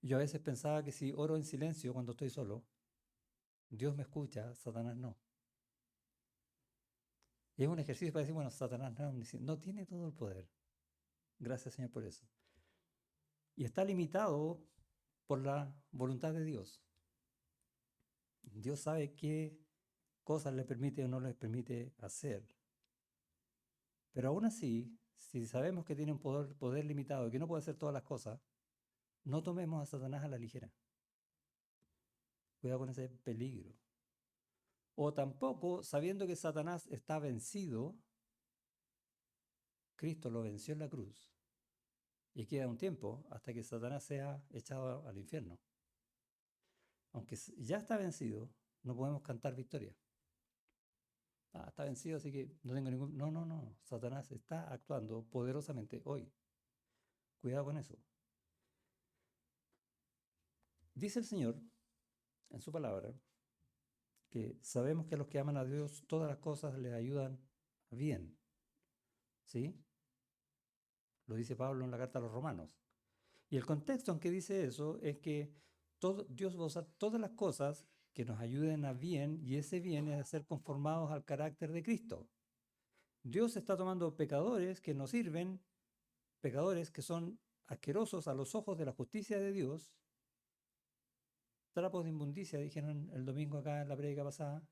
Yo a veces pensaba que si oro en silencio cuando estoy solo, Dios me escucha, Satanás no. Y es un ejercicio para decir, bueno, Satanás no es omnisciente, no tiene todo el poder. Gracias, Señor, por eso. Y está limitado por la voluntad de Dios. Dios sabe qué cosas le permite o no le permite hacer. Pero aún así, si sabemos que tiene un poder limitado y que no puede hacer todas las cosas, no tomemos a Satanás a la ligera. Cuidado con ese peligro. O tampoco, sabiendo que Satanás está vencido, Cristo lo venció en la cruz. Y queda un tiempo hasta que Satanás sea echado al infierno. Aunque ya está vencido, no podemos cantar victoria. Ah, está vencido, así que no tengo ningún... No, no, no. Satanás está actuando poderosamente hoy. Cuidado con eso. Dice el Señor en su palabra que sabemos que a los que aman a Dios todas las cosas les ayudan bien. ¿Sí? Lo dice Pablo en la carta a los Romanos. Y el contexto en que dice eso es que Dios va a usar todas las cosas que nos ayuden a bien, y ese bien es a ser conformados al carácter de Cristo. Dios está tomando pecadores que no sirven, pecadores que son asquerosos a los ojos de la justicia de Dios, trapos de inmundicia, dijeron el domingo acá en la prédica pasada,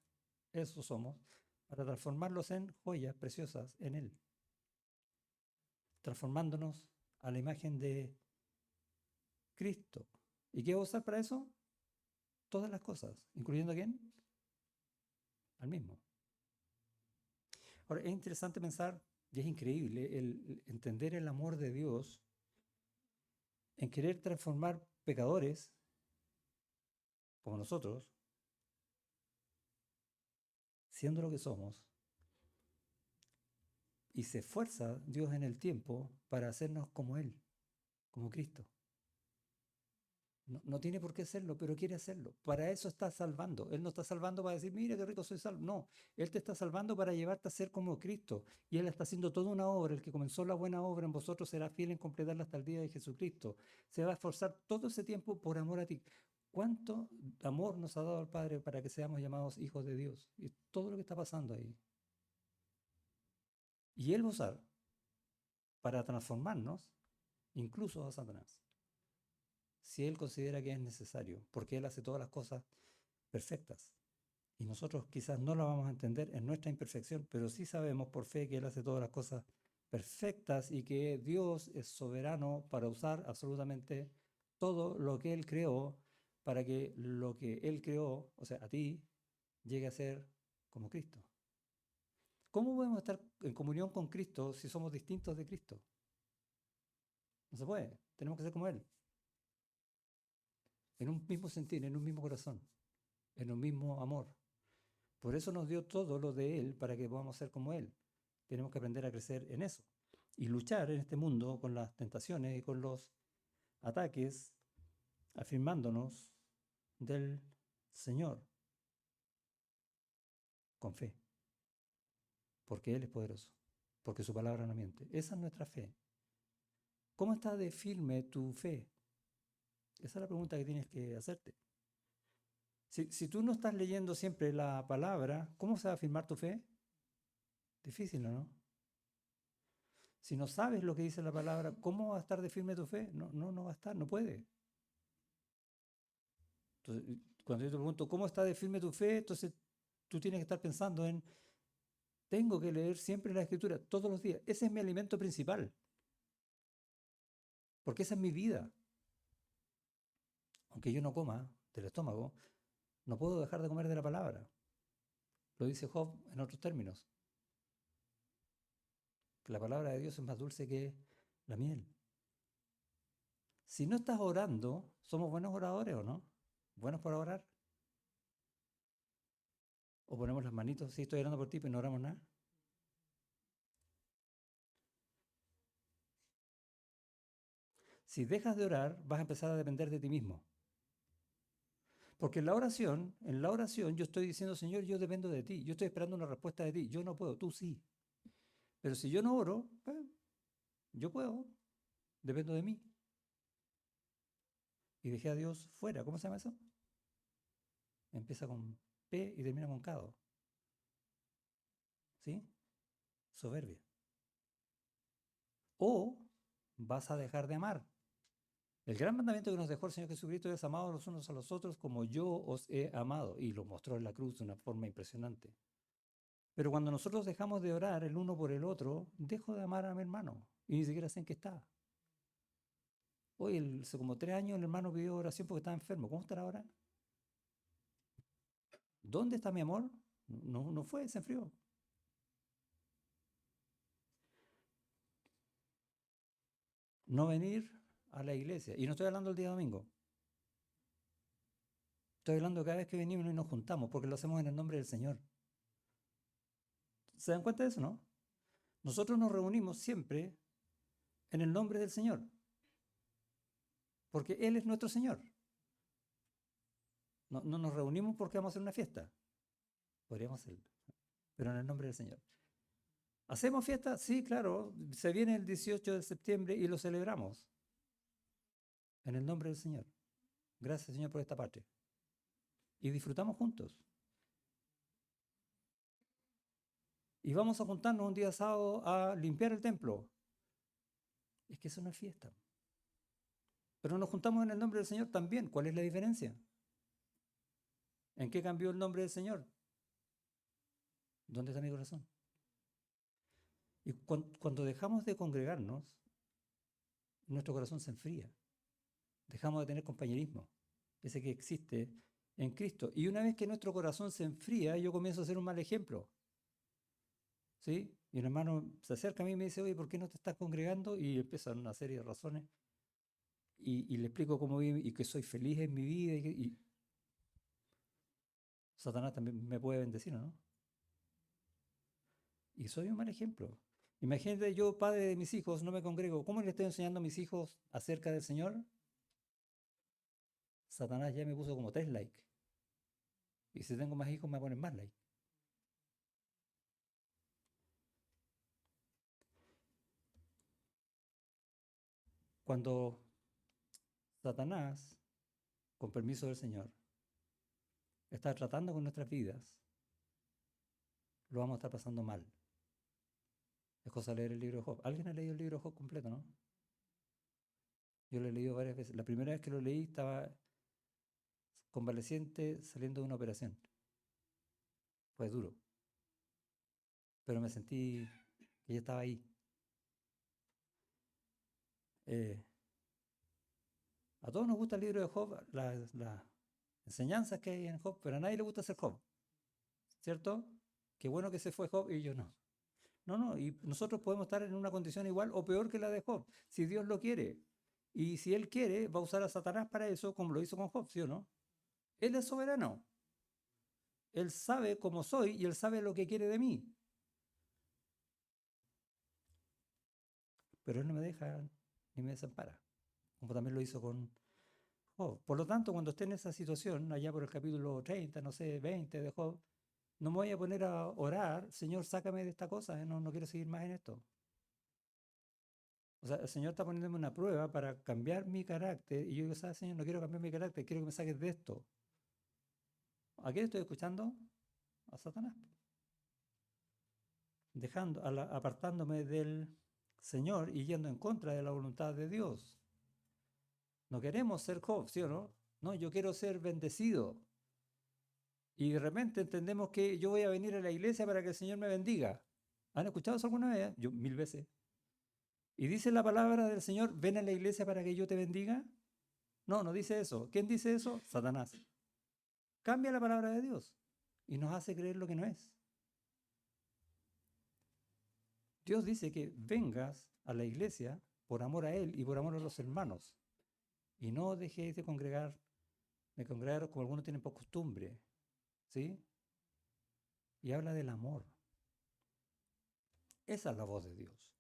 eso somos, para transformarlos en joyas preciosas en Él, transformándonos a la imagen de Cristo. ¿Y qué va a usar para eso? Todas las cosas, incluyendo a quién? Al mismo. Ahora, es interesante pensar, y es increíble, el entender el amor de Dios en querer transformar pecadores como nosotros, siendo lo que somos, y se esfuerza Dios en el tiempo para hacernos como Él, como Cristo. No, no tiene por qué hacerlo, pero quiere hacerlo. Para eso está salvando. Él no está salvando para decir, mira qué rico soy salvo. No, Él te está salvando para llevarte a ser como Cristo. Y Él está haciendo toda una obra. El que comenzó la buena obra en vosotros será fiel en completarla hasta el día de Jesucristo. Se va a esforzar todo ese tiempo por amor a ti. ¿Cuánto amor nos ha dado el Padre para que seamos llamados hijos de Dios? Y todo lo que está pasando ahí. Y Él va a usar para transformarnos incluso a Satanás. si Él considera que es necesario, porque Él hace todas las cosas perfectas. Y nosotros quizás no lo vamos a entender en nuestra imperfección, pero sí sabemos por fe que Él hace todas las cosas perfectas y que Dios es soberano para usar absolutamente todo lo que Él creó para que lo que Él creó, o sea, a ti, llegue a ser como Cristo. ¿Cómo podemos estar en comunión con Cristo si somos distintos de Cristo? No se puede, tenemos que ser como Él, en un mismo sentir, en un mismo corazón, en un mismo amor. Por eso nos dio todo lo de Él para que podamos ser como Él. Tenemos que aprender a crecer en eso y luchar en este mundo con las tentaciones y con los ataques, afirmándonos del Señor con fe, porque Él es poderoso, porque su palabra no miente. Esa es nuestra fe. ¿Cómo está de firme tu fe? Esa es la pregunta que tienes que hacerte. Si tú no estás leyendo siempre la palabra, ¿cómo se va a afirmar tu fe? Difícil, ¿no? Si no sabes lo que dice la palabra, ¿cómo va a estar de firme tu fe? No va a estar, no puede. Entonces, cuando yo te pregunto, ¿cómo está de firme tu fe? Entonces tú tienes que estar pensando en, tengo que leer siempre la Escritura, todos los días. Ese es mi alimento principal, porque esa es mi vida. Aunque yo no coma del estómago, no puedo dejar de comer de la palabra. Lo dice Job en otros términos, que la palabra de Dios es más dulce que la miel. Si no estás orando, ¿somos buenos oradores o no? ¿Buenos para orar? ¿O ponemos las manitos, sí, estoy orando por ti, pero no oramos nada? Si dejas de orar, vas a empezar a depender de ti mismo. Porque en la oración yo estoy diciendo, Señor, yo dependo de ti, yo estoy esperando una respuesta de ti, yo no puedo, tú sí. Pero si yo no oro, yo puedo, dependo de mí. Y dejé a Dios fuera, ¿cómo se llama eso? Empieza con P y termina con cado. ¿Sí? Soberbia. O vas a dejar de amar. El gran mandamiento que nos dejó el Señor Jesucristo es amados los unos a los otros como yo os he amado. Y lo mostró en la cruz de una forma impresionante. Pero cuando nosotros dejamos de orar el uno por el otro, dejo de amar a mi hermano. Y ni siquiera sé en qué está. Hoy, hace como 3 años, el hermano pidió oración porque estaba enfermo. ¿Cómo estará ahora? ¿Dónde está mi amor? No fue, se enfrió. No venir a la iglesia. Y no estoy hablando el día domingo. Estoy hablando cada vez que venimos y nos juntamos, porque lo hacemos en el nombre del Señor. ¿Se dan cuenta de eso, no? Nosotros nos reunimos siempre en el nombre del Señor, porque Él es nuestro Señor. No nos reunimos porque vamos a hacer una fiesta. Podríamos hacerlo, pero en el nombre del Señor. ¿Hacemos fiesta? Sí, claro. Se viene el 18 de septiembre y lo celebramos en el nombre del Señor. Gracias, Señor, por esta patria. Y disfrutamos juntos. Y vamos a juntarnos un día sábado a limpiar el templo. Es que eso no es fiesta. Pero nos juntamos en el nombre del Señor también. ¿Cuál es la diferencia? ¿En qué cambió el nombre del Señor? ¿Dónde está mi corazón? Y cuando dejamos de congregarnos, nuestro corazón se enfría. Dejamos de tener compañerismo, ese que existe en Cristo. Y una vez que nuestro corazón se enfría, yo comienzo a ser un mal ejemplo. ¿Sí? Y un hermano se acerca a mí y me dice, oye, ¿por qué no te estás congregando? Y empiezan una serie de razones. Y le explico cómo vivo y que soy feliz en mi vida. Y Satanás también me puede bendecir, ¿no? Y soy un mal ejemplo. Imagínate, yo, padre de mis hijos, no me congrego. ¿Cómo le estoy enseñando a mis hijos acerca del Señor? Satanás ya me puso como 3 likes. Y si tengo más hijos, me ponen más likes. Cuando Satanás, con permiso del Señor, está tratando con nuestras vidas, lo vamos a estar pasando mal. Es cosa de leer el libro de Job. ¿Alguien ha leído el libro de Job completo, no? Yo lo he leído varias veces. La primera vez que lo leí estaba convaleciente saliendo de una operación. Fue duro, pero me sentí que ya estaba ahí. Eh, a todos nos gusta el libro de Job, las enseñanzas que hay en Job, pero a nadie le gusta ser Job, ¿cierto? Qué bueno que se fue Job y yo no. No, no, y nosotros podemos estar en una condición igual o peor que la de Job, si Dios lo quiere. Y si Él quiere, va a usar a Satanás para eso, como lo hizo con Job, ¿sí o no? Él es soberano. Él sabe cómo soy y Él sabe lo que quiere de mí. Pero Él no me deja ni me desampara, como también lo hizo con Job. Por lo tanto, cuando esté en esa situación, allá por el capítulo 30, no sé, 20 de Job, no me voy a poner a orar, Señor, sácame de esta cosa, no quiero seguir más en esto. O sea, el Señor está poniéndome una prueba para cambiar mi carácter y yo digo, ¿sabes, Señor? No quiero cambiar mi carácter, quiero que me saques de esto. ¿A quién estoy escuchando? A Satanás. Apartándome del Señor y yendo en contra de la voluntad de Dios. No queremos ser Job, ¿sí o no? No, yo quiero ser bendecido. Y de repente entendemos que yo voy a venir a la iglesia para que el Señor me bendiga. ¿Han escuchado eso alguna vez? Yo 1000 veces. ¿Y dice la palabra del Señor, ven a la iglesia para que yo te bendiga? No, no dice eso. ¿Quién dice eso? Satanás. Cambia la palabra de Dios y nos hace creer lo que no es. Dios dice que vengas a la iglesia por amor a Él y por amor a los hermanos. Y no dejéis de congregar como algunos tienen por costumbre. ¿Sí? Y habla del amor. Esa es la voz de Dios.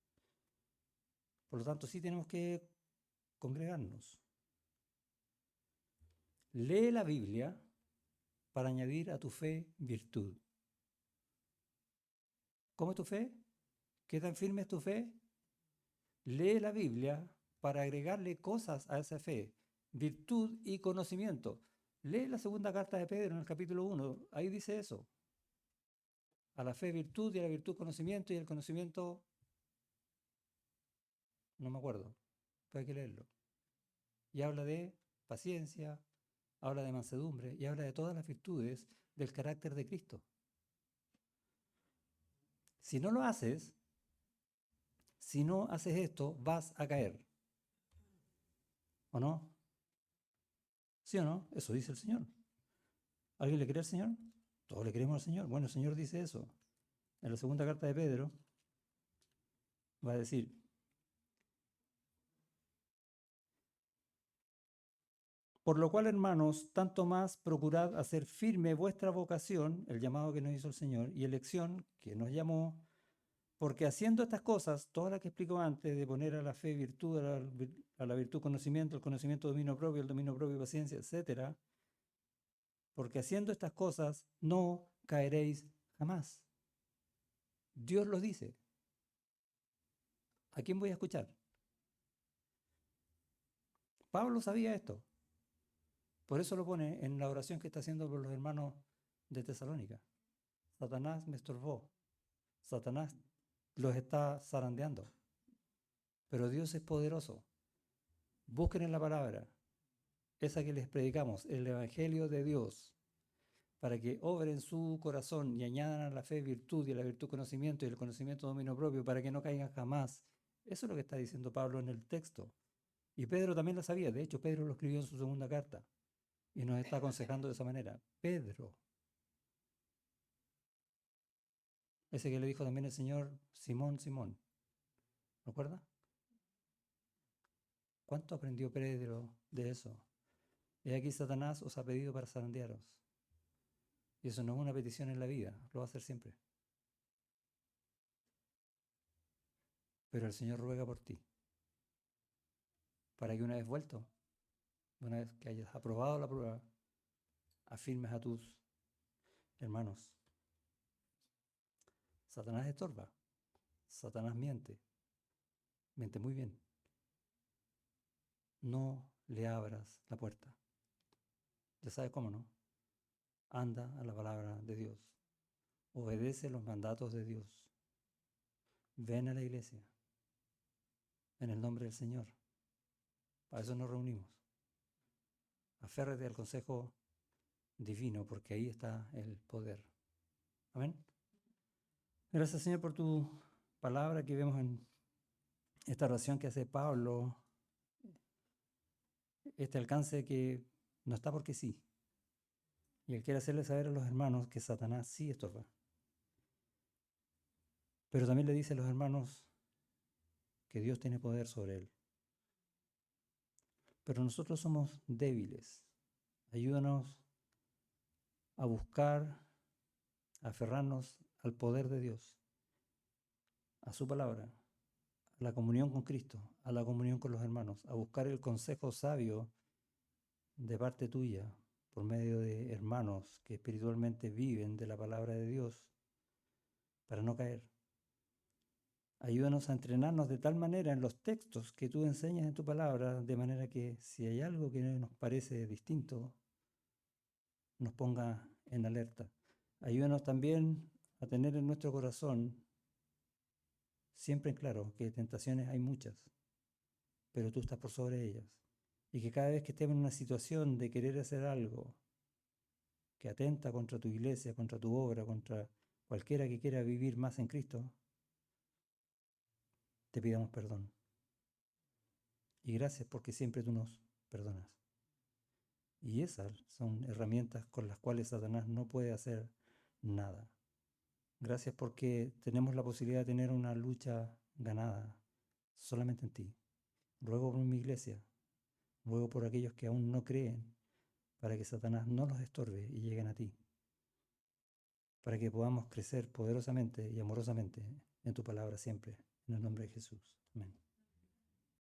Por lo tanto, sí tenemos que congregarnos. Lee la Biblia para añadir a tu fe virtud. ¿Cómo es tu fe? ¿Qué tan firme es tu fe? Lee la Biblia para agregarle cosas a esa fe, virtud y conocimiento. Lee la segunda carta de Pedro en el capítulo 1, ahí dice eso. A la fe virtud y a la virtud conocimiento y el conocimiento, no me acuerdo, pero hay que leerlo. Y habla de paciencia, habla de mansedumbre y habla de todas las virtudes del carácter de Cristo. Si no lo haces, si no haces esto, vas a caer. ¿O no? ¿Sí o no? Eso dice el Señor. ¿Alguien le cree al Señor? Todos le creemos al Señor. Bueno, el Señor dice eso. En la segunda carta de Pedro va a decir, por lo cual, hermanos, tanto más procurad hacer firme vuestra vocación, el llamado que nos hizo el Señor, y elección que nos llamó, porque haciendo estas cosas, todas las que explico antes, de poner a la fe virtud, a la virtud conocimiento, el conocimiento dominio propio, el dominio propio paciencia, etc., porque haciendo estas cosas no caeréis jamás. Dios lo dice. ¿A quién voy a escuchar? Pablo sabía esto. Por eso lo pone en la oración que está haciendo por los hermanos de Tesalónica. Satanás me estorbó. Satanás los está zarandeando. Pero Dios es poderoso. Busquen en la palabra, esa que les predicamos, el Evangelio de Dios, para que obre en su corazón y añadan a la fe virtud y a la virtud conocimiento y el conocimiento dominio propio, para que no caigan jamás. Eso es lo que está diciendo Pablo en el texto. Y Pedro también lo sabía. De hecho, Pedro lo escribió en su segunda carta y nos está aconsejando de esa manera. Pedro, ese que le dijo también el Señor, Simón, Simón. ¿Recuerda? ¿Cuánto aprendió Pedro de eso? Y aquí Satanás os ha pedido para zarandearos. Y eso no es una petición en la vida, lo va a hacer siempre. Pero el Señor ruega por ti, para que una vez vuelto, una vez que hayas aprobado la prueba, afirmes a tus hermanos. Satanás estorba, Satanás miente muy bien. No le abras la puerta. Ya sabes cómo, ¿no? Anda a la palabra de Dios. Obedece los mandatos de Dios. Ven a la iglesia en el nombre del Señor A eso nos reunimos. Aférrate al consejo divino, porque ahí está el poder. Amén. Gracias, Señor, por tu palabra que vemos en esta oración que hace Pablo, este alcance que no está porque sí. Y él quiere hacerle saber a los hermanos que Satanás sí estorba. Pero también le dice a los hermanos que Dios tiene poder sobre él. Pero nosotros somos débiles. Ayúdanos a buscar, a aferrarnos al poder de Dios, a su palabra, a la comunión con Cristo, a la comunión con los hermanos, a buscar el consejo sabio de parte tuya, por medio de hermanos que espiritualmente viven de la palabra de Dios, para no caer. Ayúdanos a entrenarnos de tal manera en los textos que tú enseñas en tu palabra, de manera que si hay algo que nos parece distinto, nos ponga en alerta. Ayúdanos también a tener en nuestro corazón siempre en claro que tentaciones hay muchas, pero tú estás por sobre ellas. Y que cada vez que estemos en una situación de querer hacer algo que atenta contra tu iglesia, contra tu obra, contra cualquiera que quiera vivir más en Cristo, te pidamos perdón. Y gracias porque siempre tú nos perdonas. Y esas son herramientas con las cuales Satanás no puede hacer nada. Gracias porque tenemos la posibilidad de tener una lucha ganada solamente en ti. Ruego por mi iglesia, ruego por aquellos que aún no creen, para que Satanás no los estorbe y lleguen a ti, para que podamos crecer poderosamente y amorosamente en tu palabra siempre, en el nombre de Jesús. Amén.